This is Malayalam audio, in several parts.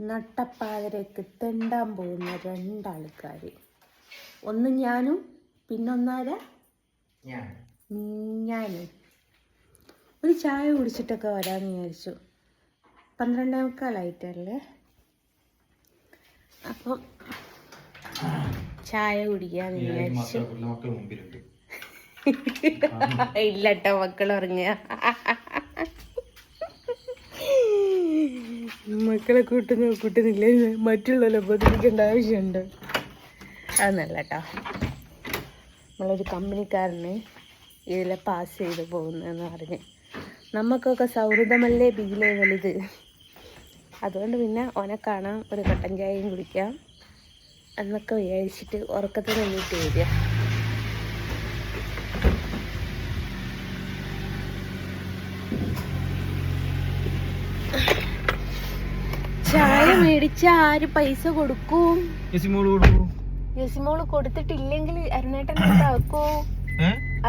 നട്ടപ്പാതിരക്ക് തെണ്ടാൻ പോകുന്ന രണ്ടാൾക്കാർ. ഒന്ന് ഞാനും പിന്നൊന്നാരാ ഞാനും. ഒരു ചായ കുടിച്ചിട്ടൊക്കെ വരാമെന്ന് വിചാരിച്ചു. 12:45 അപ്പം ചായ കുടിക്കാന്ന് വിചാരിച്ചു. ഇല്ലട്ടോ, മക്കൾ ഉറങ്ങുക. മക്കളെ കൂട്ടുന്നില്ല, മറ്റുള്ളവരെ ബോധിപ്പിക്കേണ്ട ആവശ്യമുണ്ട്. അതൊന്നല്ല കേട്ടോ, നമ്മളൊരു കമ്പനിക്കാരന് ഇതിലെ പാസ് ചെയ്ത് പോകുന്നതെന്ന് പറഞ്ഞ് നമുക്കൊക്കെ സൗഹൃദമല്ലേ ബിയിലെ വലുത്. അതുകൊണ്ട് പിന്നെ ഓനെ കാണാം, ഒരു കട്ടൻ ചായയും കുടിക്കാം എന്നൊക്കെ വിചാരിച്ചിട്ട് ഉറക്കത്തിന് വേണ്ടിയിട്ട് വരിക. ചായ മേടിച്ച ആര് പൈസ കൊടുക്കും? യസിമോള് കൊടുത്തിട്ടില്ലെങ്കിൽ അരുണേട്ടൻ എന്താക്കൂ?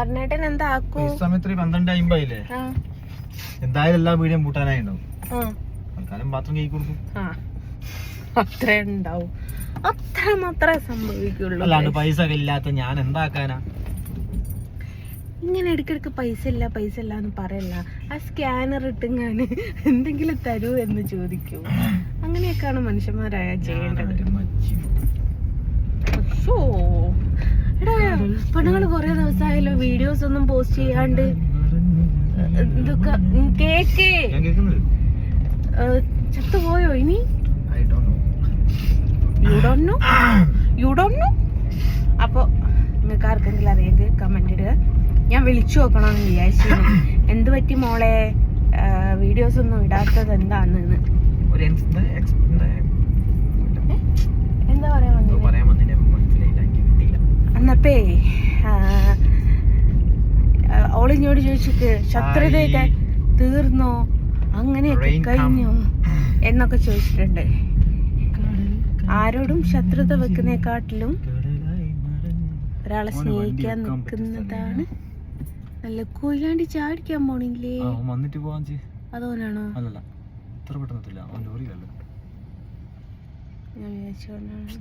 അരുണേട്ടൻ എന്താക്കൂ? എന്തായാലും എല്ലാ വീടും പൂട്ടാനായിട്ടുണ്ടാവും. പാത്രം കൈ കൊടുക്കും. അത്രേ ഉണ്ടാവും, അത്ര മാത്രമേ സംഭവിക്കുള്ളൂ. അല്ലാണ്ട് പൈസ ഇല്ലാത്ത ഞാൻ എന്താക്കാനാ? ഇങ്ങനെ ഇടയ്ക്കിടയ്ക്ക് പൈസ ഇല്ല എന്ന് പറയല്ല. ആ സ്കാനർ ഇട്ടിങ്ങാന് എന്തെങ്കിലും തരൂ എന്ന് ചോദിക്കൂ. അങ്ങനെയൊക്കെയാണ് മനുഷ്യന്മാരായ ചെയ്യേണ്ടത്. എടാ, പെണ്ണുങ്ങൾ കുറെ ദിവസമായല്ലോ വീഡിയോസ് ഒന്നും പോസ്റ്റ് ചെയ്യാണ്ട്. ഇതൊക്കെ കേക്ക് ചത്തുപോയോ ഇനി? You don't know. അപ്പൊ നിങ്ങൾക്ക് ആർക്കെങ്കിലും അറിയെങ്കിൽ കമന്റ് ഇടുക. ഞാൻ വിളിച്ചു നോക്കണമെന്ന് വിചാരിച്ചിരുന്നു. എന്ത് പറ്റി മോളെ വീഡിയോസ് ഒന്നും ഇടാത്തത് എന്താണെന്ന്? എന്താ പറയാൻ എന്നപ്പേ ഓളിഞ്ഞോട് ചോദിച്ചിട്ട് ശത്രുതയൊക്കെ തീർന്നോ, അങ്ങനെയൊക്കെ കഴിഞ്ഞോ എന്നൊക്കെ ചോദിച്ചിട്ടുണ്ട്. ആരോടും ശത്രുത വെക്കുന്നേക്കാട്ടിലും ഒരാളെ സ്നേഹിക്കാൻ നിൽക്കുന്നതാണ് നല്ല. കൊയിലാണ്ടി ചാടിക്കാൻ പോണില്ലേ? അതോനാണോ? ഞാൻ വിചാരിച്ചോണ്ടാണ്.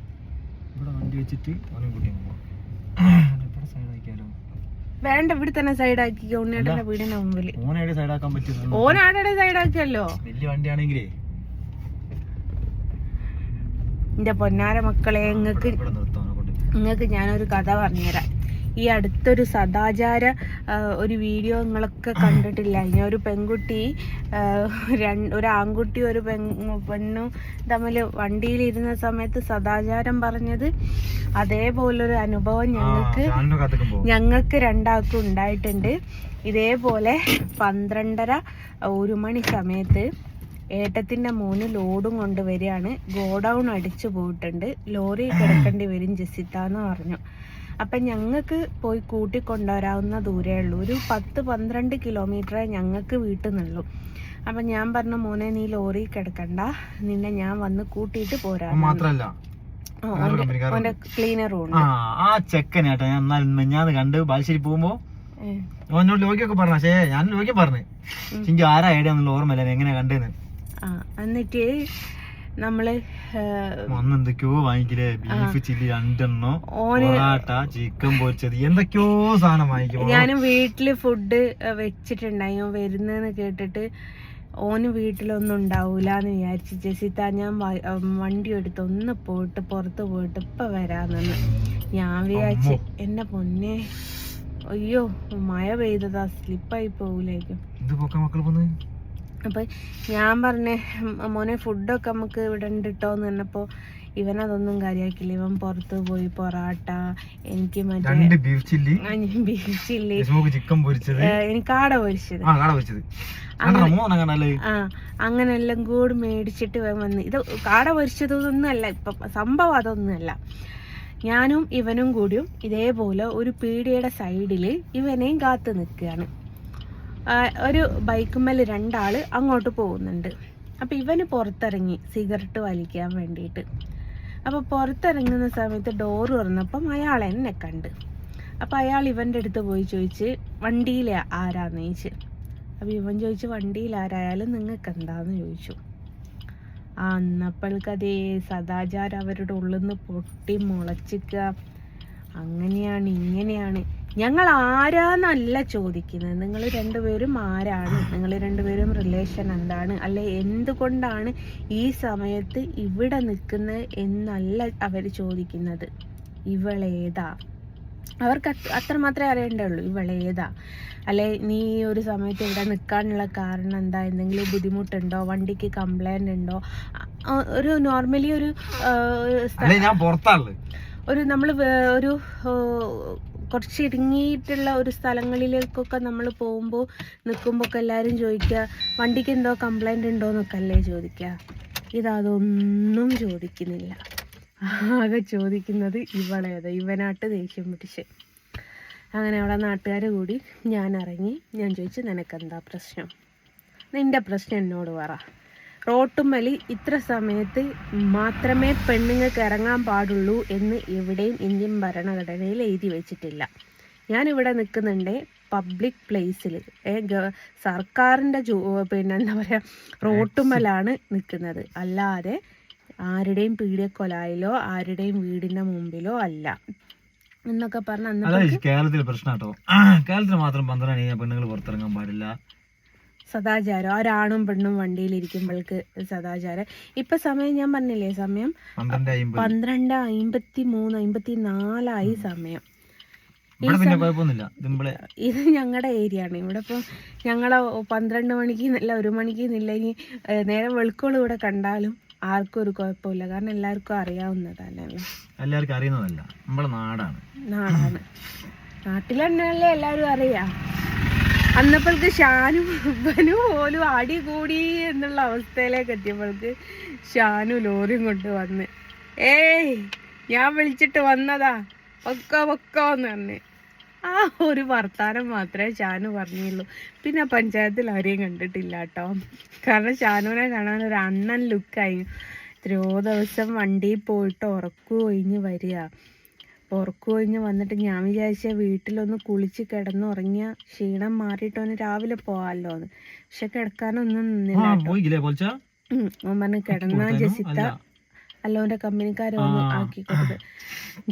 വേണ്ട, ഇവിടെ തന്നെ സൈഡ് ആക്കിക്കോ. ഉണ്ണിയേട്ടന്റെ വീടിന്റെ മുമ്പില് ഓനാടെ സൈഡ് ആക്കിയല്ലോ. വലിയ വണ്ടിയാണെങ്കിലേ എന്റെ പൊന്നാര മക്കളെ, നിങ്ങൾക്ക് ഞാനൊരു കഥ പറഞ്ഞുതരാം. ഈ അടുത്തൊരു സദാചാര ഒരു വീഡിയോ നിങ്ങളൊക്കെ കണ്ടിട്ടില്ല? ഇനി ഒരു പെൺകുട്ടി ഒരു ആൺകുട്ടി ഒരു പെണ്ണും തമ്മിൽ വണ്ടിയിലിരുന്ന സമയത്ത് സദാചാരം പറഞ്ഞത്, അതേപോലൊരു അനുഭവം ഞങ്ങൾക്ക് രണ്ടാൾക്കും ഉണ്ടായിട്ടുണ്ട്. ഇതേപോലെ 12:30 മണി സമയത്ത് ഏട്ടത്തിൻ്റെ മോന് ലോഡും കൊണ്ട് വരികയാണ്. ഗോഡൗൺ അടിച്ചു പോയിട്ടുണ്ട്, ലോറി കിടക്കേണ്ടി വരും ജസിത്താന്ന് പറഞ്ഞു. അപ്പം ഞങ്ങൾക്ക് പോയി കൂട്ടിക്കൊണ്ടുവരാവുന്ന ദൂരേ ഉള്ളൂ. ഒരു 10-12 കിലോമീറ്ററേ ഞങ്ങൾക്ക് വീട്ടിൽ നിന്നുള്ളൂ. അപ്പം ഞാൻ പറഞ്ഞു, മോനെ നീ ലോറി കിടക്കണ്ട, നിന്നെ ഞാൻ വന്ന് കൂട്ടിയിട്ട് പോരാ. മാത്രല്ല ഓന്റെ ക്ലീനറും ഉണ്ട്. ആ ചെക്കനേട്ടാ ഞാൻ കണ്ട് ബാലുശ്ശേരി പോകുമ്പോ ഓനോട് ലോകിയൊക്കെ പറഞ്ഞേ, ഞാൻ ലോകിയ പറഞ്ഞു എനിക്ക് ആരാ ഐഡിയ ഒന്നും ഓർമ്മയില്ല എങ്ങനെ കണ്ടെന്ന്. എന്നിട്ട് നമ്മള് എന്തൊക്കെയോ വാങ്ങിക്കില്ലേ, ബീഫ് ചില്ലി 2 പൊറാട്ട, ചിക്കൻ പൊരിച്ചത്, എന്തൊക്കെയോ സാധനം വാങ്ങിക്കും. ഞാനും വീട്ടില് ഫുഡ് വെച്ചിട്ടുണ്ടായി. വരുന്നെന്ന് കേട്ടിട്ട് ഓന് വീട്ടിലൊന്നും ഉണ്ടാവൂലെന്ന് വിചാരിച്ചു. ജസിത്ത ഞാൻ വണ്ടി എടുത്ത് ഒന്ന് പോയിട്ട് പുറത്ത് പോയിട്ട് ഇപ്പൊ വരാന്ന് ഞാൻ വിചാരിച്ചു. എന്റെ പൊന്നെ, അയ്യോ മഴ പെയ്തതാ, സ്ലിപ്പായി പോകൂലേക്കും. അപ്പൊ ഞാൻ പറഞ്ഞേ, മോനെ ഫുഡൊക്കെ നമുക്ക് ഇവിടെ ഉണ്ട് കേട്ടോന്ന് പറഞ്ഞപ്പോ ഇവനതൊന്നും കാര്യമാക്കില്ല. ഇവൻ പുറത്ത് പോയി പൊറാട്ട, എനിക്ക് മറ്റേ ബീഫ് ചില്ലി, എനിക്ക് ആട പൊരിച്ചത്, അങ്ങനെ എല്ലാം കൂടി മേടിച്ചിട്ട് വന്ന്. ഇത് കാട പൊരിച്ചതൊന്നും അല്ല, ഇപ്പൊ സംഭവം അതൊന്നുമല്ല. ഞാനും ഇവനും കൂടിയും ഇതേപോലെ ഒരു പീടികയുടെ സൈഡില് ഇവനെയും കാത്തു നിൽക്കുകയാണ്. ഒരു ബൈക്കുമ്മേൽ 2 ആള് അങ്ങോട്ട് പോകുന്നുണ്ട്. അപ്പം ഇവന് പുറത്തിറങ്ങി സിഗരറ്റ് വലിക്കാൻ വേണ്ടിയിട്ട്. അപ്പോൾ പുറത്തിറങ്ങുന്ന സമയത്ത് ഡോറ് തുറന്നപ്പം അയാൾ എന്നെ കണ്ട്. അപ്പം അയാൾ ഇവൻ്റെ അടുത്ത് പോയി ചോദിച്ച് വണ്ടിയിലെ ആരാന്ന് ചോദിച്ച്. അപ്പോൾ ഇവൻ ചോദിച്ചു വണ്ടിയിൽ ആരായാലും നിങ്ങൾക്ക് എന്താന്ന് ചോദിച്ചു. അന്നപ്പോൾക്കതേ സദാചാരം അവരുടെ ഉള്ളിൽ നിന്ന് പൊട്ടി മുളച്ചിക്ക. അങ്ങനെയാണ് ഇങ്ങനെയാണ്. ഞങ്ങൾ ആരാന്നല്ല ചോദിക്കുന്നത്, നിങ്ങൾ രണ്ടുപേരും ആരാണ്, നിങ്ങൾ രണ്ടുപേരും റിലേഷൻ എന്താണ്, അല്ലെ എന്തുകൊണ്ടാണ് ഈ സമയത്ത് ഇവിടെ നിൽക്കുന്നത് എന്നല്ല അവർ ചോദിക്കുന്നത്. ഇവളേതാ, അവർക്ക് അത്ര മാത്രമേ അറിയണ്ടുള്ളൂ, ഇവളേതാ, അല്ലെ നീ ഒരു സമയത്ത് ഇവിടെ നിൽക്കാനുള്ള കാരണം എന്താ, എന്തെങ്കിലും ബുദ്ധിമുട്ടുണ്ടോ, വണ്ടിക്ക് കംപ്ലൈന്റ് ഉണ്ടോ, ഒരു നോർമലി ഒരു നമ്മൾ ഒരു കുറച്ച് ഇടുങ്ങിയിട്ടുള്ള ഒരു സ്ഥലങ്ങളിലേക്കൊക്കെ നമ്മൾ പോകുമ്പോൾ നിൽക്കുമ്പോൾ ഒക്കെ എല്ലാവരും ചോദിക്കുക വണ്ടിക്ക് എന്തോ കംപ്ലൈന്റ് ഉണ്ടോ എന്നൊക്കെ അല്ലേ ചോദിക്കുക. ഇതൊന്നും ചോദിക്കുന്നില്ല. ആകെ ചോദിക്കുന്നത് ഇവളേതാ, ഇവനാട്ട് ദേഷ്യം പിടിച്ച്. അങ്ങനെ അവിടെ നാട്ടുകാർ കൂടി ഞാൻ ഇറങ്ങി. ഞാൻ ചോദിച്ചു, നിനക്കെന്താ പ്രശ്നം, നിൻ്റെ പ്രശ്നം എന്നോട് പറ. റോട്ടുമ്മലി ഇത്ര സമയത്ത് മാത്രമേ പെണ്ണുങ്ങൾക്ക് ഇറങ്ങാൻ പാടുള്ളൂ എന്ന് എവിടെയും ഇന്ത്യൻ ഭരണഘടനയിൽ എഴുതി വെച്ചിട്ടില്ല. ഞാനിവിടെ നിൽക്കുന്നുണ്ട് പബ്ലിക് പ്ലേസിൽ, സർക്കാരിൻ്റെ പിന്നെ എന്താ പറയുക റോട്ടുമ്മലാണ് നിൽക്കുന്നത്, അല്ലാതെ ആരുടെയും പീഡിയക്കൊലായിലോ ആരുടെയും വീടിൻ്റെ മുമ്പിലോ അല്ല എന്നൊക്കെ പറഞ്ഞ കേരളത്തിൽ പ്രശ്നം കേട്ടോ. കേരളത്തിൽ മാത്രം 12 പെണ്ണുങ്ങൾ പുറത്തിറങ്ങാൻ പാടില്ല. സദാചാരം, ഒരാണും പെണ്ണും വണ്ടിയിലിരിക്കുമ്പോൾക്ക് സദാചാരം. ഇപ്പൊ സമയം ഞാൻ പറഞ്ഞില്ലേ, സമയം 12:53-54 സമയം. ഇത് ഞങ്ങളുടെ ഏരിയ ആണ്. ഇവിടെ ഇപ്പം ഞങ്ങളെ 12 മണിക്ക് എന്നല്ല 1 മണിക്ക് എന്നില്ല, ഇനി നേരം വെളുക്കോളം ഇവിടെ കണ്ടാലും ആർക്കും ഒരു കുഴപ്പമില്ല. കാരണം എല്ലാവർക്കും അറിയാവുന്നതല്ലോ, എല്ലാവർക്കും അറിയുന്നതല്ല, നമ്മളെ നാടാണ്. നാട്ടിൽ തന്നെയല്ലേ എല്ലാവരും അറിയാം. അന്നപ്പോൾക്ക് ഷാനു ഇവനു പോലും അടി കൂടി എന്നുള്ള അവസ്ഥയിലേക്ക് എത്തിയപ്പോൾക്ക് ഷാനു ലോറിയും കൊണ്ട് വന്ന്, ഏയ് ഞാൻ വിളിച്ചിട്ട് വന്നതാ, പൊക്കോന്ന് പറഞ്ഞ് ആ ഒരു വർത്താനം മാത്രമേ ഷാനു പറഞ്ഞുള്ളൂ. പിന്നെ പഞ്ചായത്തിൽ ആരെയും കണ്ടിട്ടില്ല കേട്ടോ. കാരണം ഷാനുവിനെ കാണാൻ ഒരു അണ്ണൻ ലുക്കായി. എത്രയോ ദിവസം വണ്ടിയിൽ പോയിട്ട് ഉറക്കമൊഴിഞ്ഞ് വരിക. ഉറക്കമൊഴിഞ്ഞ് വന്നിട്ട് ഞാൻ വിചാരിച്ച വീട്ടിലൊന്ന് കുളിച്ച് കിടന്നുറങ്ങിയ ക്ഷീണം മാറിയിട്ടോന്ന് രാവിലെ പോവാമല്ലോ എന്ന്. പക്ഷെ കിടക്കാനൊന്നും നിന്നില്ല. ഓൻ പറഞ്ഞ് കിടന്ന ജസിത്ത അല്ലോൻ്റെ കമ്പനിക്കാരൊന്നും ആക്കിക്കൊടുത്ത്,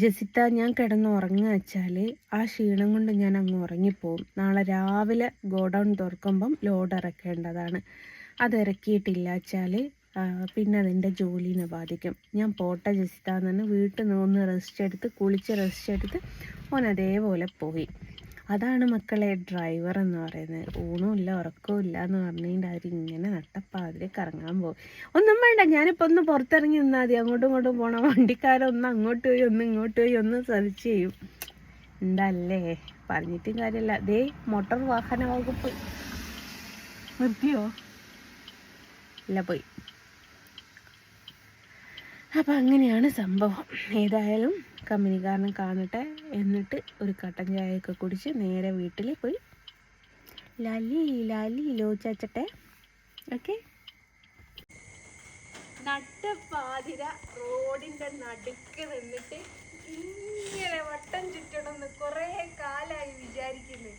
ജസിത്ത ഞാൻ കിടന്ന് ഉറങ്ങുക വെച്ചാൽ ആ ക്ഷീണം കൊണ്ട് ഞാൻ അങ്ങ് ഉറങ്ങിപ്പോവും. നാളെ രാവിലെ ഗോഡൗൺ തുറക്കുമ്പം ലോഡ് ഇറക്കേണ്ടതാണ്. അത് ഇറക്കിയിട്ടില്ല വെച്ചാൽ പിന്നെ അതിൻ്റെ ജോലിനെ ബാധിക്കും. ഞാൻ പോട്ടെ ജസിത്താന്ന് പറഞ്ഞ് വീട്ടിൽ നിന്ന് ഒന്ന് റെസ്റ്റ് എടുത്ത് കുളിച്ച് റെസ്റ്റ് എടുത്ത് ഓൻ അതേപോലെ പോയി. അതാണ് മക്കളെ ഡ്രൈവർ എന്ന് പറയുന്നത്. ഊണും ഇല്ല ഉറക്കവും ഇല്ല എന്ന് പറഞ്ഞതിൻ്റെ അവരിങ്ങനെ നട്ടപ്പാതിരെ കറങ്ങാൻ പോകും. ഒന്നും വേണ്ട, ഞാനിപ്പോൾ ഒന്ന് പുറത്തിറങ്ങി നിന്നാൽ മതി, അങ്ങോട്ടും ഇങ്ങോട്ടും പോകണം. വണ്ടിക്കാരൊന്ന് അങ്ങോട്ട് പോയി ഒന്ന് ഇങ്ങോട്ട് പോയി ഒന്ന് സെർച്ച് ചെയ്യും. എന്തല്ലേ പറഞ്ഞിട്ടും കാര്യമില്ല. ദേ മോട്ടോർ വാഹന വകുപ്പ് നിർത്തിയോ? ഇല്ല, പോയി. അപ്പം അങ്ങനെയാണ് സംഭവം. ഏതായാലും കമ്പനിക്കാരനെ കാണട്ടെ, എന്നിട്ട് ഒരു കട്ടൻ ചായയൊക്കെ കുടിച്ച് നേരെ വീട്ടിൽ പോയി ലാലി ലോച്ചട്ടെ. ഓക്കെ, നട്ടപ്പാതിര റോഡിൻ്റെ നടുക്ക് നിന്നിട്ട് ഇങ്ങനെ വട്ടം ചുറ്റണമെന്ന് കുറേ കാലമായി വിചാരിക്കുന്നു.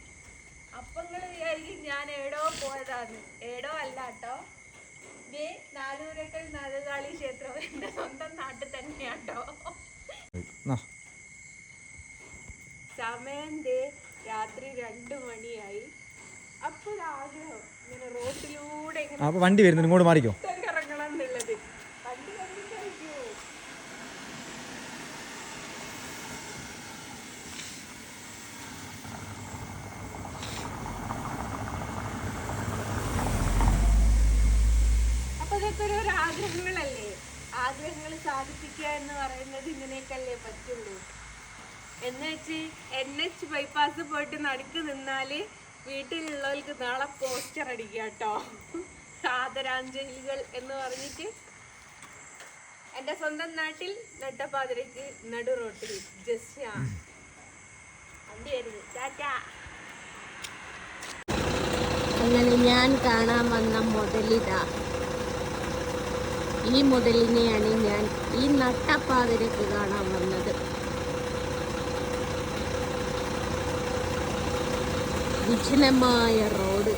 അപ്പം നിങ്ങൾ വിചാരിക്കും ഞാൻ ഏടോ പോയതാണ്. ഏടോ അല്ല കേട്ടോ, നാലൂരക്കൽ നാഗകാളി ക്ഷേത്രം എൻ്റെ സ്വന്തം നാട്ടിൽ തന്നെയാട്ടോ. സമയം രാത്രി 2 മണിയായി. അപ്പോൾ ആഗ്രഹം ഇങ്ങനെ റോട്ടിലൂടെ വണ്ടി വരുന്നത് ഇങ്ങോട്ട് മാറിക്കോ ഇറങ്ങണം എന്നുള്ളത്. വണ്ടി കണ്ടിട്ടോ അപ്പൊ ഇതൊക്കെ ഒരു ആഗ്രഹങ്ങളല്ലേ. ആഗ്രഹങ്ങൾ സാധിപ്പിക്കുക എന്ന് പറയുന്നത് ഇങ്ങനെയൊക്കെയല്ലേ പറ്റുള്ളൂ. എന്ന് വെച്ച് NH ബൈപ്പാസ് പോയിട്ട് നടുക്ക് നിന്നാൽ വീട്ടിലുള്ളവർക്ക് നാളെ പോസ്റ്റർ അടിക്കുക കേട്ടോ, ആദരാഞ്ജലികൾ എന്ന് പറഞ്ഞിട്ട്. എൻ്റെ സ്വന്തം നാട്ടിൽ നട്ടപ്പാതിരക്ക് നടു റോട്ടിൽ ജസ്റ്റ് വണ്ടി വരുന്നു. ടാറ്റാ. അങ്ങനെ ഞാൻ കാണാൻ വന്ന മുതലിതാ. ഈ മുതലിനെയാണ് ഞാൻ ഈ നട്ടപ്പാതിരക്ക് കാണാൻ വന്നത്. വിജനമായ റോഡ്.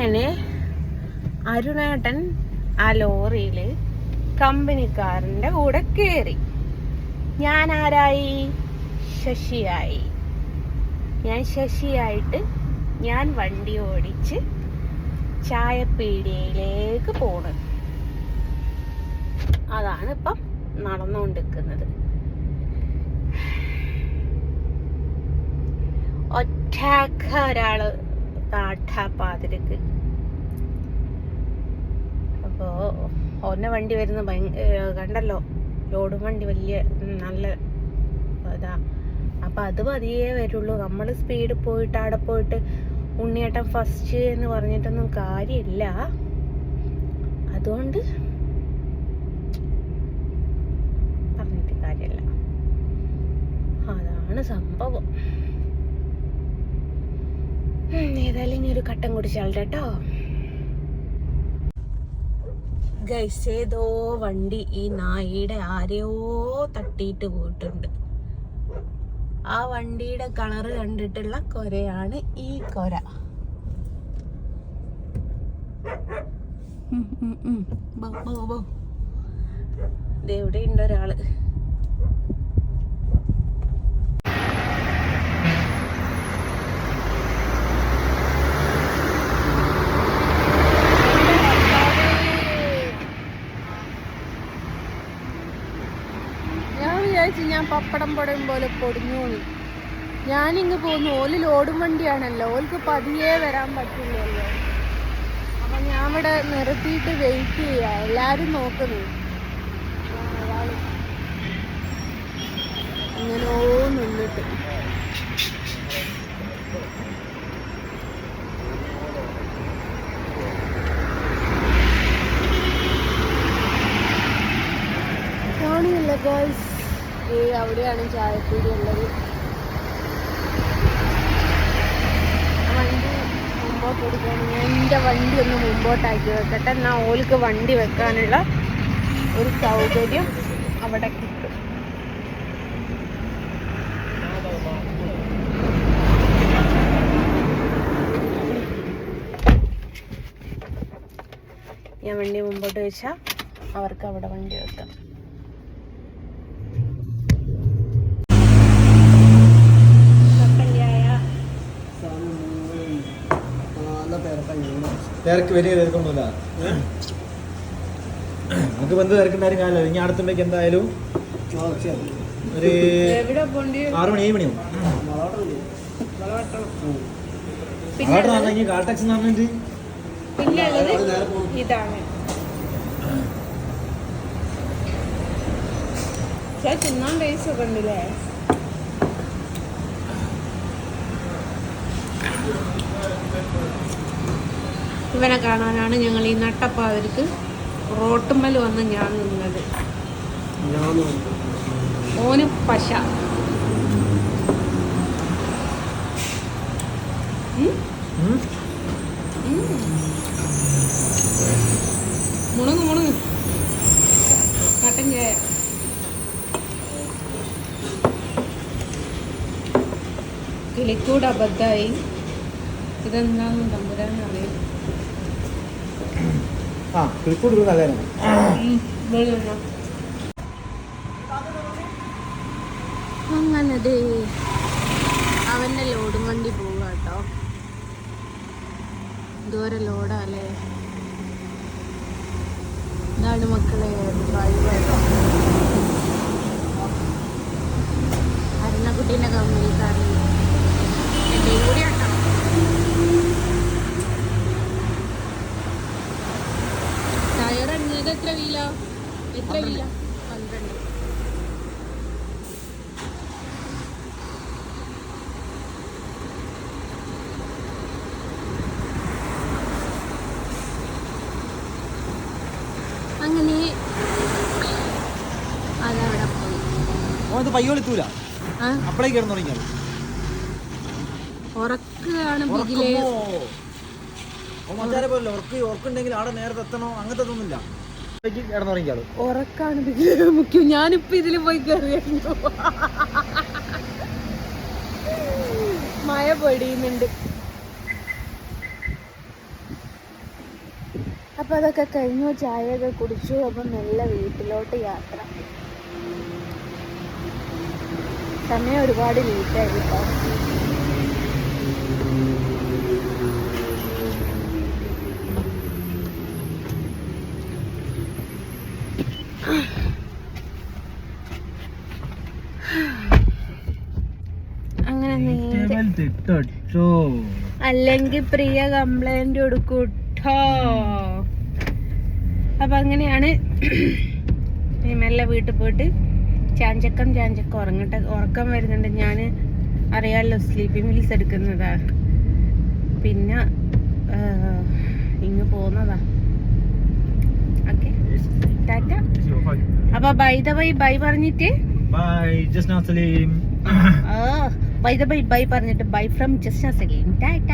അങ്ങനെ അരുണേട്ടൻ ആ ലോറിയിൽ കമ്പനിക്കാരൻ്റെ കൂടെ കയറി. ഞാൻ ആരായി? ശശിയായി. ഞാൻ ശശിയായിട്ട് ഞാൻ വണ്ടി ഓടിച്ച് ചായപ്പീടികയിലേക്ക് പോണ്. അതാണ് ഇപ്പം നടന്നുകൊണ്ടിരിക്കുന്നത്. ഒറ്റക്ക ഒരാള് നാട്ടാപ്പാതിരക്ക്. അപ്പോ ഓന്റെ വണ്ടി വരുന്ന കണ്ടല്ലോ, ലോഡും വണ്ടി വലിയ നല്ല ഇതാ. അപ്പൊ അത് പതിയേ വരുള്ളൂ. നമ്മൾ സ്പീഡ് പോയിട്ട് അവിടെ പോയിട്ട് ഉണ്ണിയേട്ടൻ ഫസ്റ്റ് എന്ന് പറഞ്ഞിട്ടൊന്നും കാര്യമില്ല. അതുകൊണ്ട് പറഞ്ഞിട്ട് കാര്യമില്ല. അതാണ് സംഭവം. ഏതായാലും ഇനി ഒരു കട്ടൻ കുടിച്ചാളുടെ കേട്ടോ. ഗൈസ്, ഏതോ വണ്ടി ഈ നായിയുടെ ആരെയോ തട്ടിയിട്ട് പോയിട്ടുണ്ട്. ആ വണ്ടിയുടെ കളറ് കണ്ടിട്ടുള്ള കൊരയാണ് ഈ കൊര. ഇവിടെ ഉണ്ട് ഒരാള്. ഞാൻ പപ്പടം പൊടയും പോലെ പൊടിഞ്ഞു. ഞാനിങ്ങ് പോകുന്നു. ഓല് ലോഡും വണ്ടിയാണല്ലോ, ഓൽക്ക് പതിയെ വരാൻ പറ്റില്ലല്ലോ. അപ്പൊ ഞാൻ ഇവിടെ നിർത്തിയിട്ട് വെയിറ്റ് ചെയ്യാ. എല്ലാരും നോക്കുന്നു. ഇങ്ങനോ നിന്നിട്ട് കാണില്ല ഗേൾസ്. അവിടെയാണ് ചായപ്പീടി ഉള്ളത്. വണ്ടി മുമ്പോട്ട് എടുക്കണം. ഞാൻ എൻ്റെ വണ്ടി ഒന്ന് മുമ്പോട്ടാക്കി വെക്കട്ടെ. എന്നാൽ ഓൾക്ക് വണ്ടി വെക്കാനുള്ള ഒരു സൗകര്യം അവിടെ കിട്ടും. ഞാൻ വണ്ടി മുമ്പോട്ട് വെച്ചാൽ അവർക്ക് അവിടെ വണ്ടി വെക്കാം. തിരക്ക് വലിയ തിരക്കൊന്നുമില്ല. നമുക്ക് എന്ത് തിരക്കുണ്ടായാലും കാലം. ഇനി അടുത്തുണ്ടെങ്കിൽ എന്തായാലും ഒരു 6 മണി 7 മണിയാവും. കാൾ ടാക്സി എന്ന് പറഞ്ഞിട്ട് പിന്നെ ഇതാണ് തിന്നാൻ ടേസ്റ്റ് ഒക്കെ ഉണ്ടല്ലേ. ഇവനെ കാണാനാണ് ഞങ്ങൾ ഈ നട്ടപ്പാതിരിക്ക് റോട്ടുമ്മൽ വന്ന് ഞാൻ നിന്നത്. ഓന് പശ. മുണങ്ങ് മുണങ്ങ് കട്ടൻ ചായ. കിളിക്കൂട് അബദ്ധമായി. ഇതെന്താന്ന് തമ്പുരാനറിയാം. അങ്ങനത് അവന്റെ ലോഡും വണ്ടി പോവുക കേട്ടോ. ദൂരെ ലോഡാല്ലേ. ഇതാണ് മക്കളെ അരുണക്കുട്ടീൻ്റെ കമ്പനിക്കാരൻ എൻ്റെ കൂടി കേട്ടോ. ടയർ ഇറങ്ങിയത് എത്ര വീല? 12. അങ്ങനെ അതവിടെ പോയി. പയ്യോളിത്തൂല അപ്പളേ കിടന്നു തുടങ്ങിയാൽ ഉറക്കാണ്. ഉറക്കുണ്ടെങ്കിൽ അവിടെ നേരത്തെ എത്തണോ അങ്ങനത്തെ ഒന്നുമില്ല. കിടന്നുറങ്ങിയാലോ ഉറക്കാണ് മുഖ്യം. ഞാനിപ്പോ ഇതില് പോയി കയറിയായിരുന്നു. മഴ പൊടിയുന്നുണ്ട്. അപ്പൊ അതൊക്കെ കഴിഞ്ഞു, ചായയൊക്കെ കുടിച്ചു. അപ്പൊ നല്ല വീട്ടിലോട്ട് യാത്ര. സമയം ഒരുപാട് ലേറ്റായി കേട്ടോ. അങ്ങനെ അല്ലെങ്കിൽ പ്രിയ കംപ്ലൈന്റ് കൊടുക്കൂട്ടോ. അപ്പൊ അങ്ങനെയാണ്. മെല്ലെ വീട്ടിൽ പോയിട്ട് ചാഞ്ചക്കം ഉറക്കം വരുന്നുണ്ട്. ഞാൻ അറിയാമല്ലോ സ്ലീപ്പിംഗ് പിൽസ് എടുക്കുന്നതാ. പിന്നെ ഇങ്ങ് പോന്നതാ. ഓക്കെ, ടാറ്റ. അപ്പൊ ബൈ പറഞ്ഞിട്ട് ബൈ പറഞ്ഞിട്ട് ബൈ ഫ്രം ജസ്ന സലീം. ടാറ്റ.